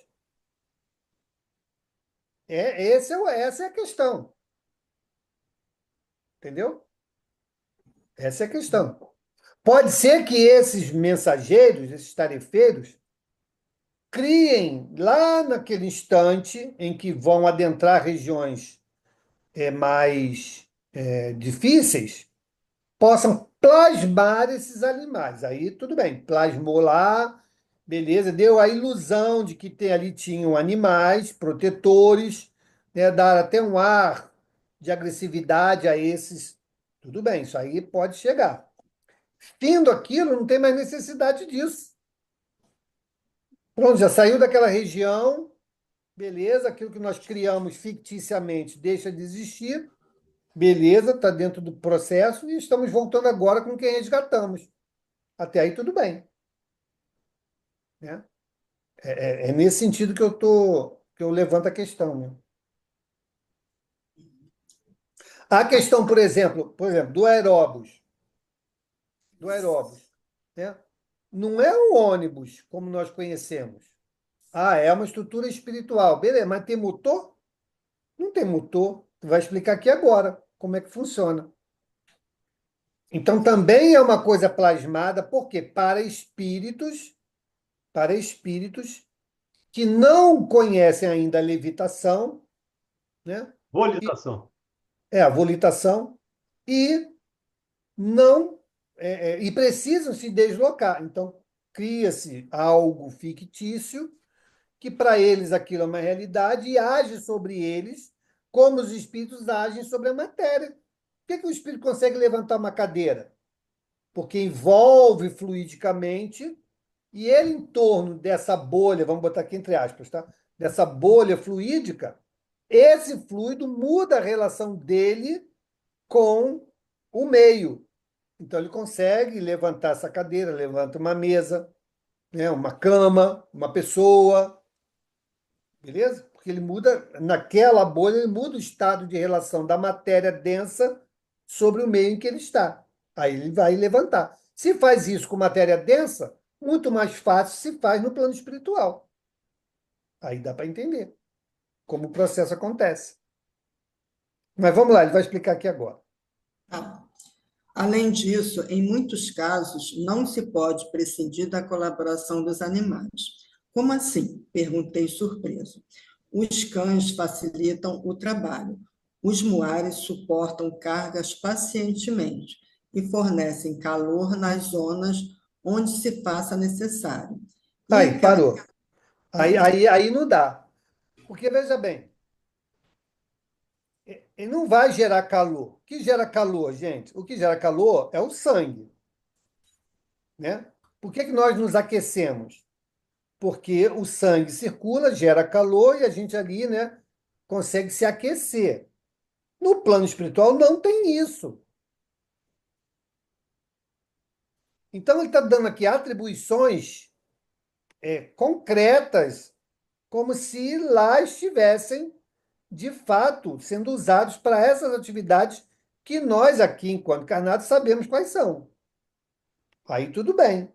Essa é a questão, entendeu? Essa é a questão. Pode ser que esses mensageiros, esses tarefeiros, criem lá naquele instante em que vão adentrar regiões mais difíceis, possam plasmar esses animais. Aí tudo bem, plasmou lá, beleza, deu a ilusão de que ali tinham animais protetores, né, dar até um ar de agressividade a esses. Tudo bem, isso aí pode chegar. Findo aquilo, não tem mais necessidade disso. Pronto, já saiu daquela região, beleza, aquilo que nós criamos ficticiamente deixa de existir. Beleza, está dentro do processo e estamos voltando agora com quem resgatamos. Até aí tudo bem, né? É nesse sentido que eu levanto a questão, né? A questão, por exemplo, do aeróbus, né? Não é um ônibus como nós conhecemos. Ah, é uma estrutura espiritual, beleza? Mas tem motor? Não tem motor. Tu vai explicar aqui agora como é que funciona. Então também é uma coisa plasmada, por quê? Para espíritos que não conhecem ainda a levitação, né? E, Volitação. a volitação, e não e precisam se deslocar. Então, cria-se algo fictício que para eles aquilo é uma realidade e age sobre eles como os espíritos agem sobre a matéria. Por que o espírito consegue levantar uma cadeira? Porque envolve fluidicamente. E ele, em torno dessa bolha, vamos botar aqui entre aspas, tá? Dessa bolha fluídica, esse fluido muda a relação dele com o meio. Então, ele consegue levantar essa cadeira, levanta uma mesa, né? Uma cama, uma pessoa, beleza? Porque ele muda, naquela bolha, ele muda o estado de relação da matéria densa sobre o meio em que ele está. Aí ele vai levantar. Se faz isso com matéria densa, muito mais fácil se faz no plano espiritual. Aí dá para entender como o processo acontece. Mas vamos lá, ele vai explicar aqui agora. ah, Além disso, em muitos casos, não se pode prescindir da colaboração dos animais. Como assim? Perguntei surpreso. Os cães facilitam o trabalho. Os muares suportam cargas pacientemente e fornecem calor nas zonas onde se faça necessário. E Aí, aquela. parou. Aí não dá. Porque, veja bem, ele não vai gerar calor. O que gera calor, gente? O que gera calor é o sangue, né? Por que que nós nos aquecemos? Porque o sangue circula, gera calor e a gente ali, né, consegue se aquecer. No plano espiritual não tem isso. Então ele está dando aqui atribuições concretas, como se lá estivessem, de fato, sendo usados para essas atividades que nós aqui, enquanto encarnados, sabemos quais são. Aí tudo bem.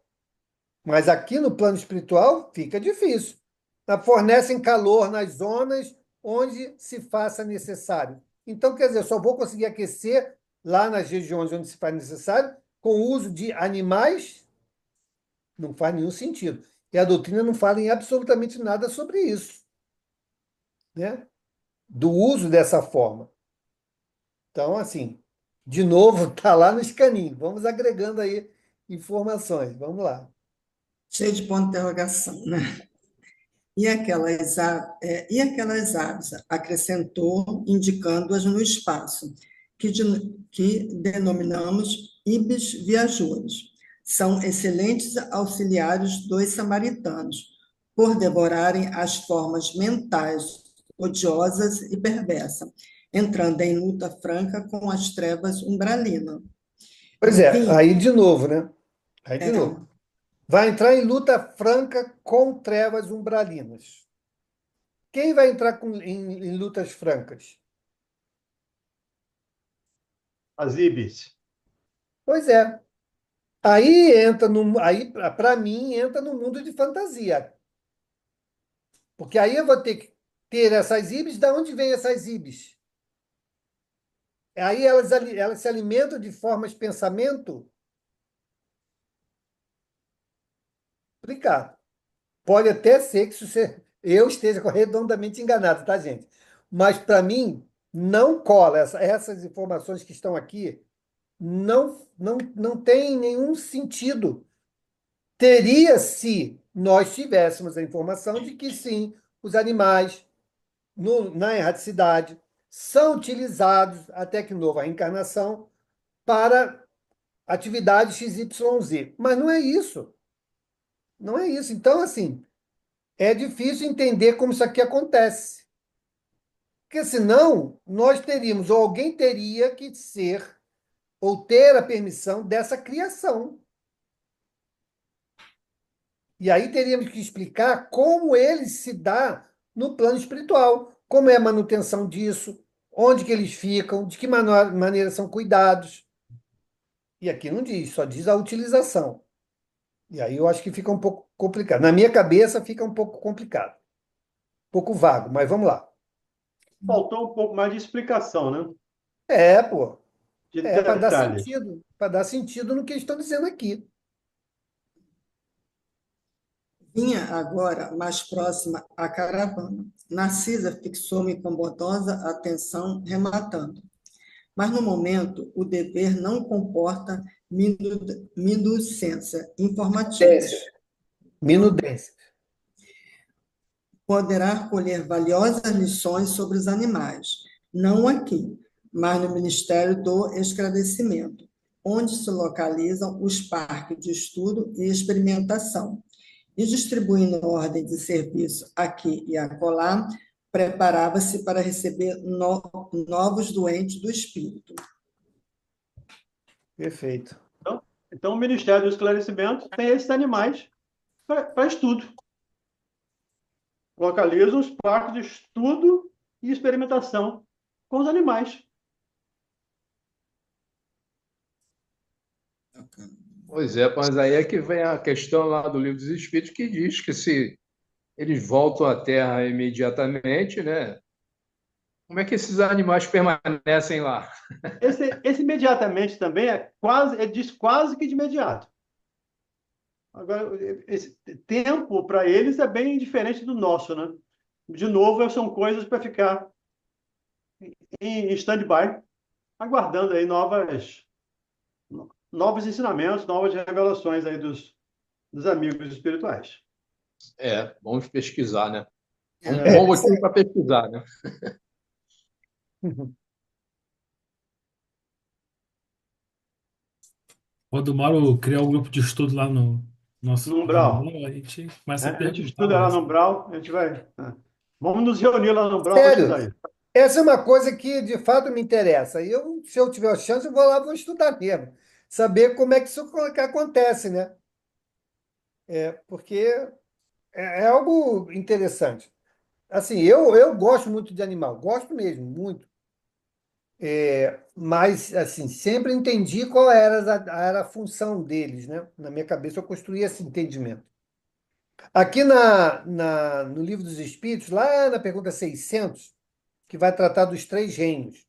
Mas aqui no plano espiritual fica difícil. Fornecem calor nas zonas onde se faça necessário. Então, quer dizer, eu só vou conseguir aquecer lá nas regiões onde se faz necessário com o uso de animais? Não faz nenhum sentido. E a doutrina não fala em absolutamente nada sobre isso, né? Do uso dessa forma. Então, assim, de novo, está lá no escaninho. Vamos agregando aí informações. Vamos lá. Cheio de ponto de interrogação, né? E aquelas aves, acrescentou, indicando-as no espaço, que denominamos ibis viajores. São excelentes auxiliares dos samaritanos, por devorarem as formas mentais odiosas e perversas, entrando em luta franca com as trevas umbralinas. Pois é, Vinha, aí de novo, né? Aí de é, novo. Vai entrar em luta franca com trevas umbralinas. Quem vai entrar em lutas francas? As ibis. Pois é. Aí, para mim, entra no mundo de fantasia. Porque aí eu vou ter que ter essas ibis, de onde vêm essas ibis? Aí elas se alimentam de formas de pensamento complicado. Pode até ser que eu esteja redondamente enganado, tá, gente? Mas, para mim, não cola. Essas informações que estão aqui não tem nenhum sentido. Teria se nós tivéssemos a informação de que, sim, os animais, na erraticidade, são utilizados, até que nova reencarnação, para atividades XYZ. Mas não é isso. Não é isso. Então, assim, é difícil entender como isso aqui acontece. Porque senão nós teríamos, ou alguém teria que ser, ou ter a permissão dessa criação. E aí teríamos que explicar como ele se dá no plano espiritual, como é a manutenção disso, onde que eles ficam, de que maneira são cuidados. E aqui não diz, só diz a utilização. E aí eu acho que fica um pouco complicado. Na minha cabeça fica um pouco complicado, um pouco vago, mas vamos lá. Faltou um pouco mais de explicação, né? Pô. De detalhes. Para dar sentido no que estão dizendo aqui. vinha agora mais próxima à caravana. Narcisa fixou-me com bondosa atenção, rematando. Mas, no momento, o dever não comporta minucência informativa. Minudência. Poderá colher valiosas lições sobre os animais, não aqui, mas no Ministério do Esclarecimento, onde se localizam os parques de estudo e experimentação, e distribuindo ordem de serviço aqui e acolá, preparava-se para receber novos doentes do espírito. Perfeito. Então, o Ministério do Esclarecimento tem esses animais para estudo. Localiza os parques de estudo e experimentação com os animais. Pois é, mas aí é que vem a questão lá do Livro dos Espíritos, que diz que se eles voltam à Terra imediatamente, né, Como é que esses animais permanecem lá? Esse imediatamente também é quase, ele diz quase que de imediato. Agora, esse tempo para eles é bem diferente do nosso, né? De novo, são coisas para ficar em stand-by, aguardando aí novos ensinamentos, novas revelações aí dos amigos espirituais. Vamos pesquisar, né? Um É. bom motivo para pesquisar, né? Quando o Mauro criar um grupo de estudo lá no nosso No umbral. Umbral, a gente começa a Né? A gente perguntar estuda lá. lá no umbral, a gente vai. Né? Vamos nos reunir lá no umbral para Sério, estudar isso. essa é uma coisa que de fato me interessa. E eu, se eu tiver a chance, eu vou lá, vou estudar mesmo. Saber como é que isso que acontece, né? Porque é algo interessante. Assim, eu gosto muito de animal, gosto mesmo, muito. Mas, assim, sempre entendi qual era a função deles, né? Na minha cabeça, eu construí esse entendimento. Aqui no Livro dos Espíritos, lá na pergunta 600, que vai tratar dos três reinos,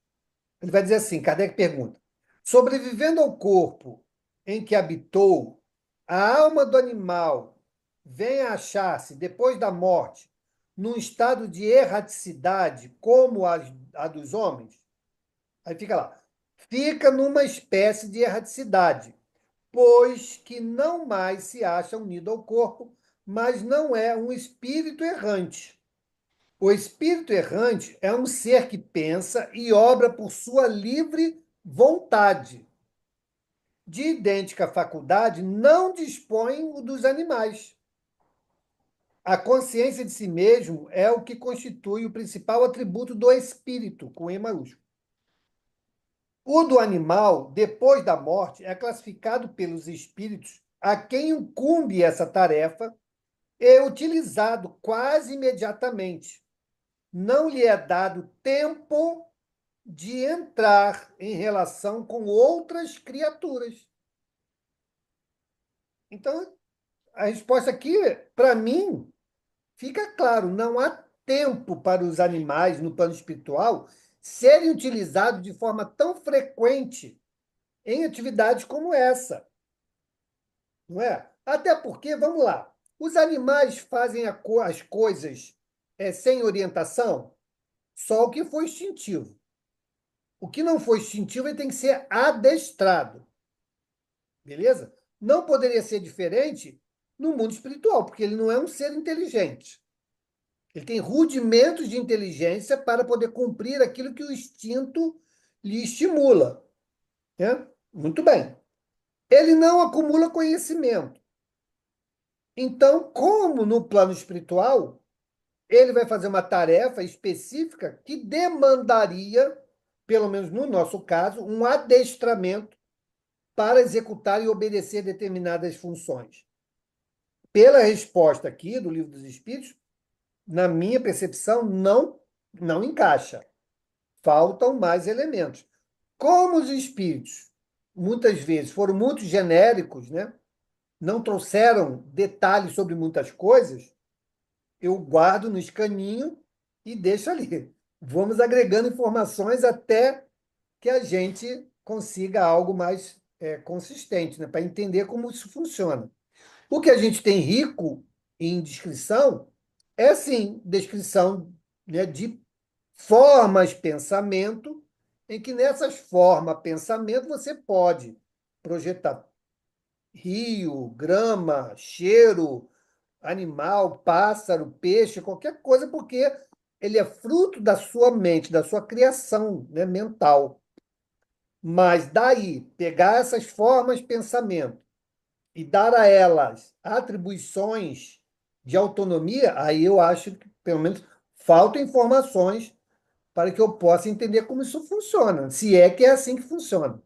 ele vai dizer assim: Kardec pergunta: sobrevivendo ao corpo em que habitou, a alma do animal vem a achar-se, depois da morte, num estado de erraticidade como a dos homens? Aí fica lá. Fica numa espécie de erraticidade, pois que não mais se acha unido ao corpo, mas não é um espírito errante. O espírito errante é um ser que pensa e obra por sua livre vontade. De idêntica faculdade, não dispõe o dos animais. A consciência de si mesmo é o que constitui o principal atributo do espírito, com E maiúsculo. O do animal, depois da morte, é classificado pelos espíritos a quem incumbe essa tarefa e utilizado quase imediatamente. Não lhe é dado tempo de entrar em relação com outras criaturas. Então, a resposta aqui, para mim, fica claro: não há tempo para os animais no plano espiritual serem utilizados de forma tão frequente em atividades como essa, não é? Até porque, vamos lá, os animais fazem as coisas sem orientação, só o que foi instintivo. O que não foi instintivo, ele tem que ser adestrado. Beleza? Não poderia ser diferente no mundo espiritual, porque ele não é um ser inteligente. Ele tem rudimentos de inteligência para poder cumprir aquilo que o instinto lhe estimula. Né? Muito bem. Ele não acumula conhecimento. Então, como no plano espiritual, ele vai fazer uma tarefa específica que demandaria, pelo menos no nosso caso, um adestramento para executar e obedecer determinadas funções. Pela resposta aqui do Livro dos Espíritos, na minha percepção, não encaixa. Faltam mais elementos. Como os espíritos, muitas vezes, foram muito genéricos, né? Não trouxeram detalhes sobre muitas coisas, eu guardo no escaninho e deixo ali. Vamos agregando informações até que a gente consiga algo mais consistente, né? Para entender como isso funciona. O que a gente tem rico em descrição é, sim, descrição, né, de formas pensamento, em que nessas formas pensamento você pode projetar rio, grama, cheiro, animal, pássaro, peixe, qualquer coisa, porque ele é fruto da sua mente, da sua criação, né, mental. Mas daí, pegar essas formas pensamento e dar a elas atribuições de autonomia, aí eu acho que, pelo menos, faltam informações para que eu possa entender como isso funciona, se é que é assim que funciona.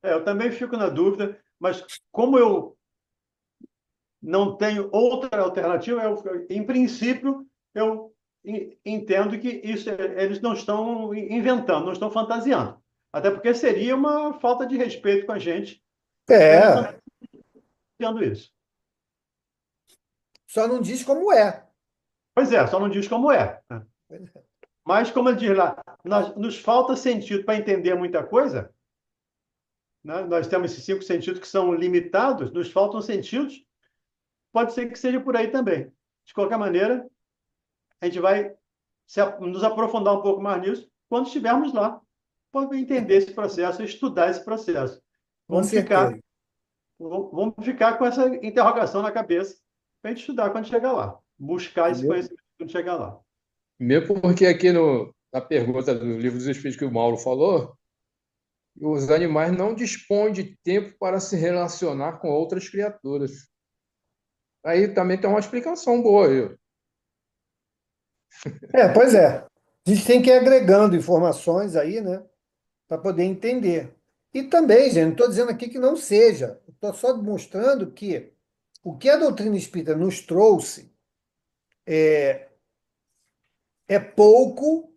Eu também fico na dúvida, mas como eu não tenho outra alternativa, em princípio, eu entendo que isso eles não estão inventando, não estão fantasiando. Até porque seria uma falta de respeito com a gente eles não É, estão fantasiando isso. só não diz como é. Pois é, só não diz como é. Né? Mas, como ele diz lá, nos falta sentido para entender muita coisa, né? Nós temos esses 5 sentidos que são limitados, nos faltam sentidos, pode ser que seja por aí também. De qualquer maneira, a gente vai nos aprofundar um pouco mais nisso quando estivermos lá, para entender esse processo, estudar esse processo. Com Vamos ficar, certeza. vamos ficar com essa interrogação na cabeça para a gente estudar quando chegar lá, buscar esse Meu, conhecimento quando chegar lá. Mesmo porque aqui na pergunta do Livro dos Espíritos que o Mauro falou, os animais não dispõem de tempo para se relacionar com outras criaturas. Aí também tem uma explicação boa aí. Pois é. A gente tem que ir agregando informações aí, né, para poder entender. E também, gente, não estou dizendo aqui que não seja. Estou só mostrando que o que a doutrina espírita nos trouxe é pouco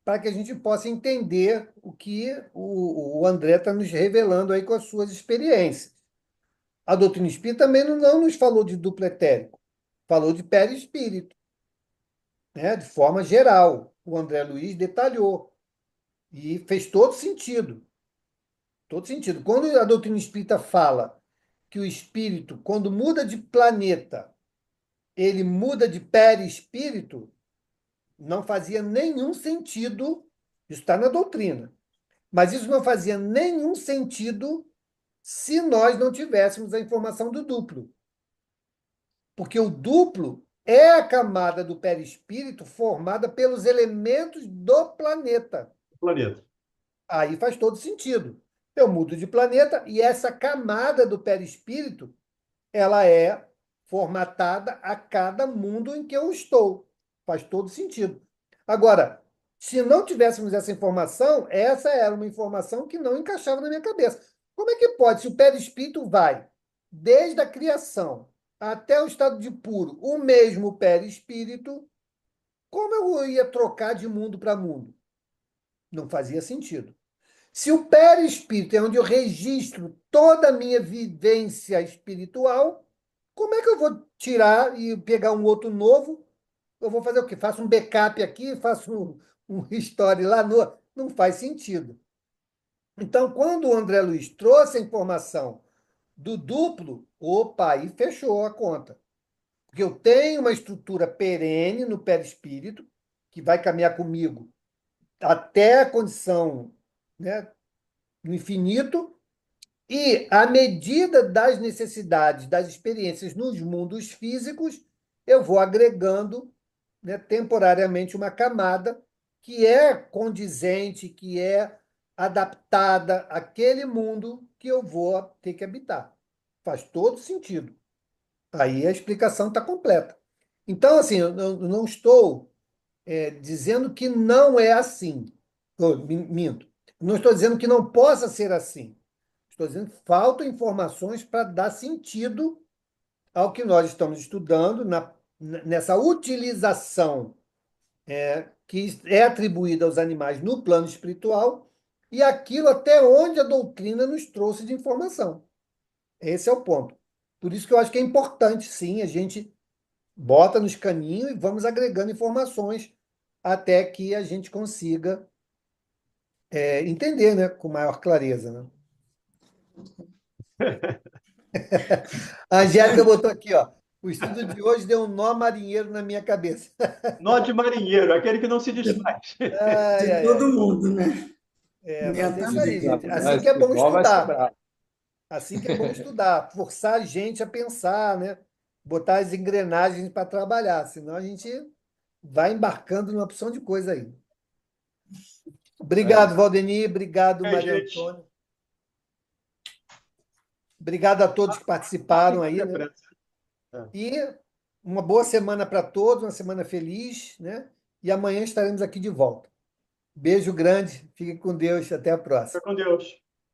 para que a gente possa entender o que o André está nos revelando aí com as suas experiências. A doutrina espírita também não nos falou de duplo etérico, falou de perispírito, né, de forma geral. O André Luiz detalhou e fez todo sentido. Todo sentido. Quando a doutrina espírita fala que o espírito, quando muda de planeta, ele muda de perispírito, não fazia nenhum sentido. Isso está na doutrina. Mas isso não fazia nenhum sentido se nós não tivéssemos a informação do duplo. Porque o duplo é a camada do perispírito formada pelos elementos do planeta. Planeta. Aí faz todo sentido. Eu mudo de planeta e essa camada do perispírito, ela é formatada a cada mundo em que eu estou. Faz todo sentido. Agora, se não tivéssemos essa informação, essa era uma informação que não encaixava na minha cabeça. Como é que pode, se o perispírito vai desde a criação até o estado de puro, o mesmo perispírito, como eu ia trocar de mundo para mundo? Não fazia sentido. Se o perispírito é onde eu registro toda a minha vivência espiritual, como é que eu vou tirar e pegar um outro novo? Eu vou fazer o quê? Faço um backup aqui, faço um history lá no. Não faz sentido. Então, quando o André Luiz trouxe a informação do duplo, opa, aí fechou a conta. Porque eu tenho uma estrutura perene no perispírito, que vai caminhar comigo até a condição, né, no infinito, e, à medida das necessidades, das experiências nos mundos físicos, eu vou agregando, né, temporariamente uma camada que é condizente, que é adaptada àquele mundo que eu vou ter que habitar. Faz todo sentido. Aí a explicação está completa. Então, assim, eu não estou dizendo que não é assim. Minto. Não estou dizendo que não possa ser assim. Estou dizendo que faltam informações para dar sentido ao que nós estamos estudando nessa utilização que é atribuída aos animais no plano espiritual e aquilo até onde a doutrina nos trouxe de informação. Esse é o ponto. Por isso que eu acho que é importante, sim, a gente bota nos caminhos e vamos agregando informações até que a gente consiga entender, né, com maior clareza, né? A Angélica botou aqui, ó. O estudo de hoje deu um nó marinheiro na minha cabeça. Nó de marinheiro, aquele que não se desfaz. Ai, De ai, ai. todo mundo, né? Mas é isso Minha aí, gente. Assim que Mas é bom igual vai ser estudar. bravo. Assim que é bom estudar. Forçar a gente a pensar, né? Botar as engrenagens para trabalhar. Senão a gente vai embarcando numa opção de coisa aí. É Obrigado, isso. Valdemir. Obrigado, É, Maria gente, Antônia. Obrigado a todos que tem participaram que aí, ter né? pressa. É. E uma boa semana para todos, uma semana feliz, né? E amanhã estaremos aqui de volta. Beijo grande, fiquem com Deus, até a Fica próxima. com Deus.